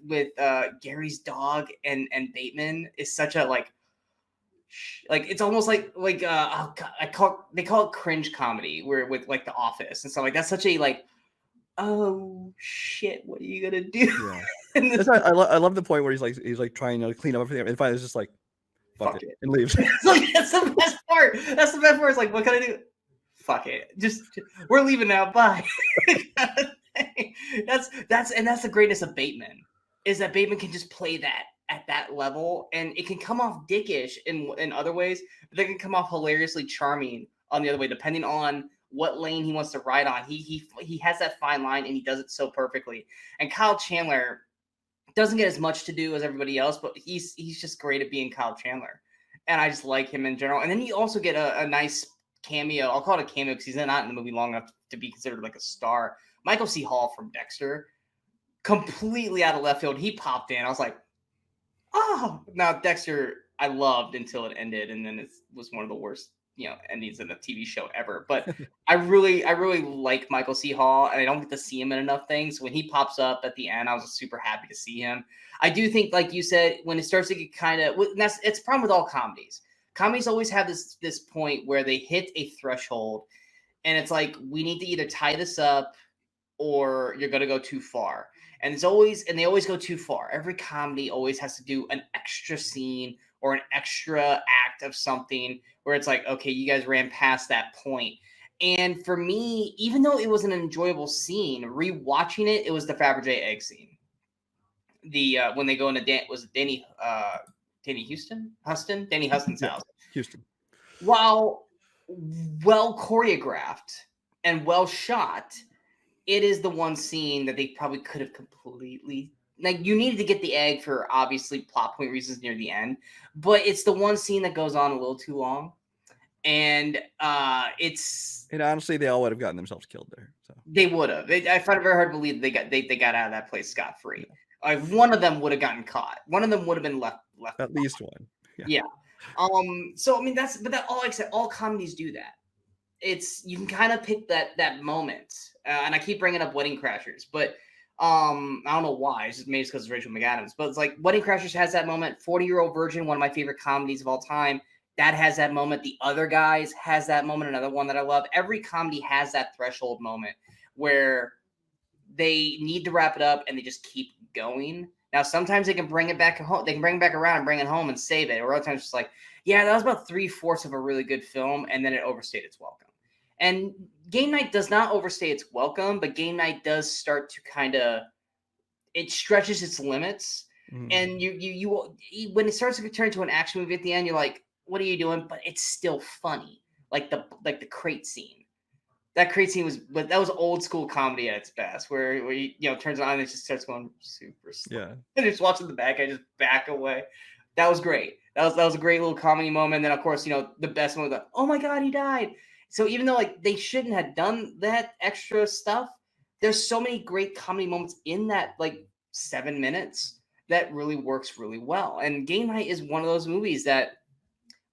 Gary's dog and Bateman is such a like it's almost like they call it cringe comedy where with like The Office and stuff like that's such a like, oh shit, what are you gonna do? Yeah. I love the point where he's like trying to clean up everything, and finally it's just like fuck it and leaves. Like that's the best part. That's the best part. It's like, what can I do? Fuck it. Just we're leaving now. Bye. That's the greatness of Bateman is that Bateman can just play that at that level, and it can come off dickish in other ways, but they can come off hilariously charming on the other way, depending on what lane he wants to ride on. He has that fine line, and he does it so perfectly. And Kyle Chandler doesn't get as much to do as everybody else, but he's just great at being Kyle Chandler, and I just like him in general. And then you also get a nice cameo. I'll call it a cameo because he's not in the movie long enough to be considered like a star. Michael C. Hall from Dexter, completely out of left field. He popped in. I was like, oh, now Dexter I loved until it ended, and then it was one of the worst endings in a TV show ever. But I really like Michael C. Hall, and I don't get to see him in enough things. When he pops up at the end, I was super happy to see him. I do think, like you said, when it starts to get kind of, it's a problem with all comedies. Comedies always have this point where they hit a threshold, and it's like, we need to either tie this up or you're going to go too far. And they always go too far. Every comedy always has to do an extra scene or an extra act of something where it's like, okay, you guys ran past that point. And for me, even though it was an enjoyable scene, rewatching it, it was the Fabergé egg scene. When they go into Danny Huston's house. Houston. While well choreographed and well shot, it is the one scene that they probably could have completely, like, you needed to get the egg for obviously plot point reasons near the end, but it's the one scene that goes on a little too long. And honestly, they all would have gotten themselves killed there. So they would have. I find it very hard to believe they got out of that place scot-free. One of them would have gotten caught. One of them would have been left. At least one. Yeah. So I mean but that all like I said, all comedies do that. It's you can kind of pick that moment, and I keep bringing up Wedding Crashers, but I don't know why. It's just maybe because it's Rachel McAdams, but it's like Wedding Crashers has that moment. 40-Year-Old Virgin, one of my favorite comedies of all time, that has that moment. The Other Guys has that moment. Another one that I love. Every comedy has that threshold moment where they need to wrap it up and they just keep going. Now, sometimes they can bring it back home. They can bring it back around and bring it home and save it. Or other times, it's like, yeah, that was about 3/4 of a really good film, and then it overstayed its welcome. And Game Night does not overstay its welcome, but Game Night does start to kind of it stretches its limits. And you when it starts to turn to an action movie at the end, you're like, what are you doing? But it's still funny, like the crate scene. That crate scene was old school comedy at its best, where you turns on and it just starts going super slow. Yeah. And just watching the back, I just back away. That was great. That was a great little comedy moment. And then of course, the best one was like, oh my God, he died. So even though like they shouldn't have done that extra stuff, there's so many great comedy moments in that like 7 minutes that really works really well. And Game Night is one of those movies that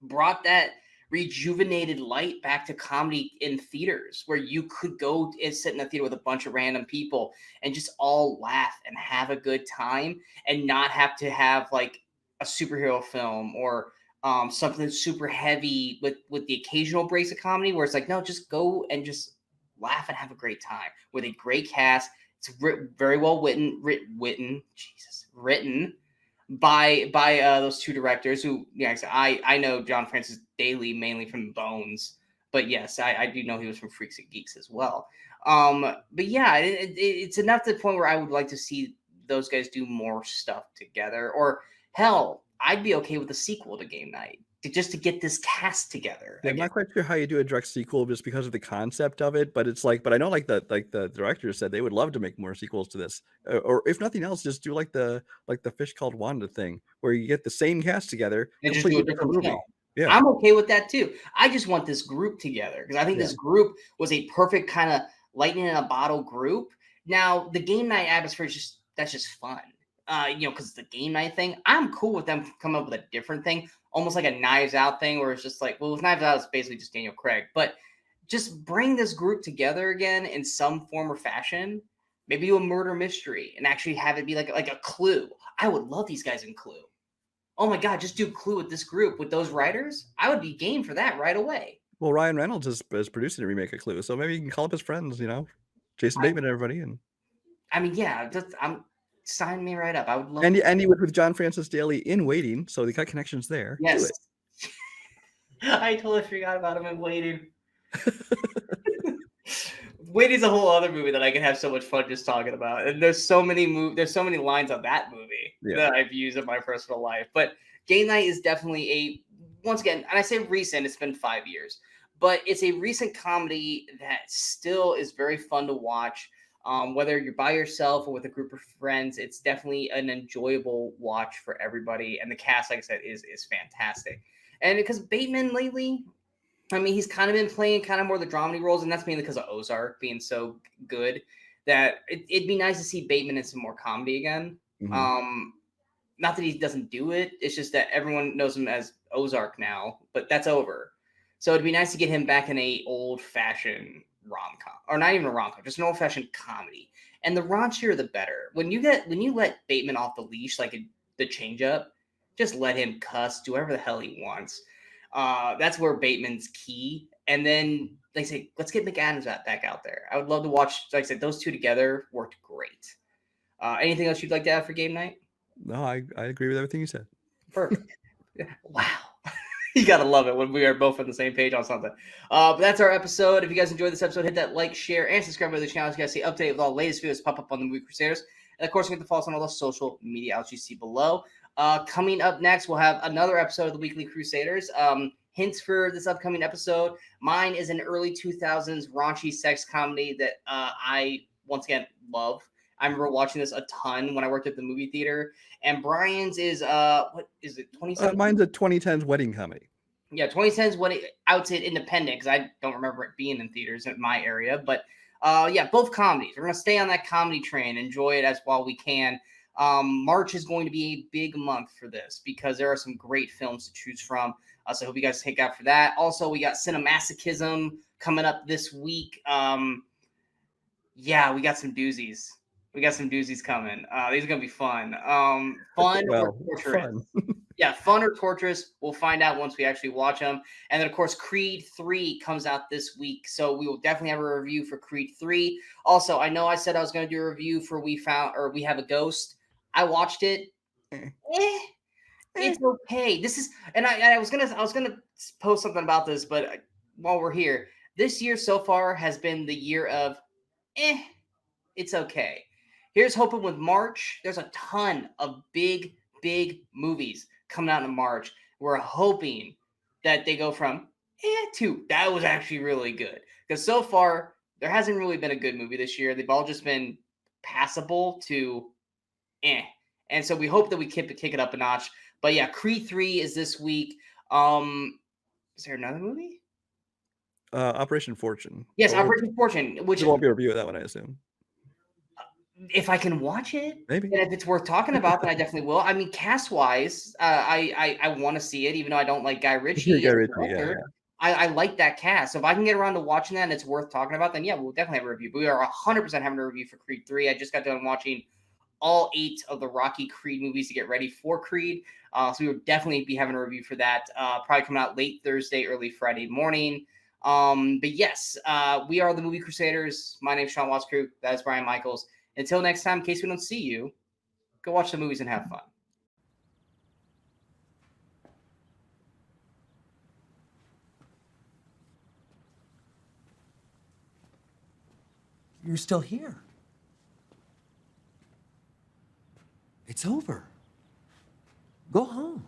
brought that rejuvenated light back to comedy in theaters, where you could go and sit in a theater with a bunch of random people and just all laugh and have a good time, and not have to have like a superhero film or something super heavy with the occasional breaks of comedy, where it's like, no, just go and just laugh and have a great time with a great cast. It's very well written by those two directors who, yeah, I know John Francis Daley mainly from Bones, but yes, I do know he was from Freaks and Geeks as well. But yeah, it's enough to the point where I would like to see those guys do more stuff together, or hell, I'd be okay with a sequel to Game Night just to get this cast together. Yeah, I'm not quite sure how you do a direct sequel just because of the concept of it, but it's like, but I know like the director said they would love to make more sequels to this, or if nothing else, just do like the Fish Called Wanda thing, where you get the same cast together and just do a different movie. film. Yeah, I'm okay with that too. I just want this group together because I think this group was a perfect kind of lightning in a bottle group. Now the Game Night atmosphere is that's just fun. Because the Game Night thing, I'm cool with them coming up with a different thing, almost like a Knives Out thing, where it's just like, well, with Knives Out, it's basically just Daniel Craig, but just bring this group together again in some form or fashion. Maybe do a murder mystery and actually have it be like a Clue. I would love these guys in Clue. Oh my God, just do Clue with this group, with those writers. I would be game for that right away. Well, Ryan Reynolds is producing a remake of Clue, so maybe you can call up his friends, Jason Bateman and everybody. And I mean, yeah, sign me right up. I would love. And he was with John Francis Daley in Waiting, so they got connections there. Yes. Do it. I totally forgot about him in Waiting. Waiting's a whole other movie that I can have so much fun just talking about. And there's so many lines on that movie that I've used in my personal life. But Game Night is definitely once again, and I say recent, it's been 5 years, but it's a recent comedy that still is very fun to watch. Whether you're by yourself or with a group of friends, it's definitely an enjoyable watch for everybody. And the cast, like I said, is fantastic. And because Bateman lately, I mean, he's kind of been playing kind of more the dramedy roles, and that's mainly because of Ozark being so good that it'd be nice to see Bateman in some more comedy again. Mm-hmm. Not that he doesn't do it. It's just that everyone knows him as Ozark now, but that's over. So it'd be nice to get him back in a old-fashioned rom-com, or not even a rom-com, just an old-fashioned comedy. And the raunchier, the better. When you let Bateman off the leash, like the change-up, just let him cuss, do whatever the hell he wants. That's where Bateman's key. And then they say, let's get McAdams back out there. I would love to watch, like I said, those two together worked great. Anything else you'd like to add for Game Night? No, I agree with everything you said. Perfect. Wow. You gotta love it when we are both on the same page on something. But that's our episode. If you guys enjoyed this episode, hit that like, share, and subscribe to the channel. So you guys stay updated with all the latest videos pop up on the Movie Crusaders. And of course, you can follow us on all the social media outlets you see below. Coming up next, we'll have another episode of the Weekly Crusaders. Hints for this upcoming episode. Mine is an early 2000s raunchy sex comedy that I, once again, love. I remember watching this a ton when I worked at the movie theater. And Brian's is, what is it, 2017? Mine's a 2010s wedding comedy. Yeah, 2010's wedding. I would say independent because I don't remember it being in theaters in my area. But yeah, both comedies. We're going to stay on that comedy train, enjoy it as while we can. March is going to be a big month for this because there are some great films to choose from. So I hope you guys take out for that. Also, we got Cinemasochism coming up this week. Yeah, we got some doozies. We got some doozies coming. These are gonna be fun. Fun or torturous? Fun. Yeah, fun or torturous. We'll find out once we actually watch them. And then, of course, Creed 3 comes out this week. So we will definitely have a review for Creed 3. Also, I know I said I was going to do a review for We Have a Ghost. I watched it. It's okay. This is, and I was gonna post something about this, but while we're here, this year so far has been the year of it's okay. Here's hoping with March. There's a ton of big movies coming out in March. We're hoping that they go from to that was actually really good. Because so far, there hasn't really been a good movie this year. They've all just been passable to And so we hope that we kick it up a notch. But yeah, Creed 3 is this week. Is there another movie? Operation Fortune. Yes, Operation Fortune. Which there won't be a review of that one, I assume. If I can watch it, maybe, and if it's worth talking about, then I definitely will. I mean, cast-wise, I want to see it, even though I don't like Guy Ritchie. Yeah. I like that cast. So if I can get around to watching that and it's worth talking about, then yeah, we'll definitely have a review. But we are 100% having a review for Creed 3. I just got done watching all 8 of the Rocky Creed movies to get ready for Creed. So we will definitely be having a review for that. Probably coming out late Thursday, early Friday morning. But yes, we are the Movie Crusaders. My name is Sean Watts-Crew. That is Brian Michaels. Until next time, in case we don't see you, go watch the movies and have fun. You're still here. It's over. Go home.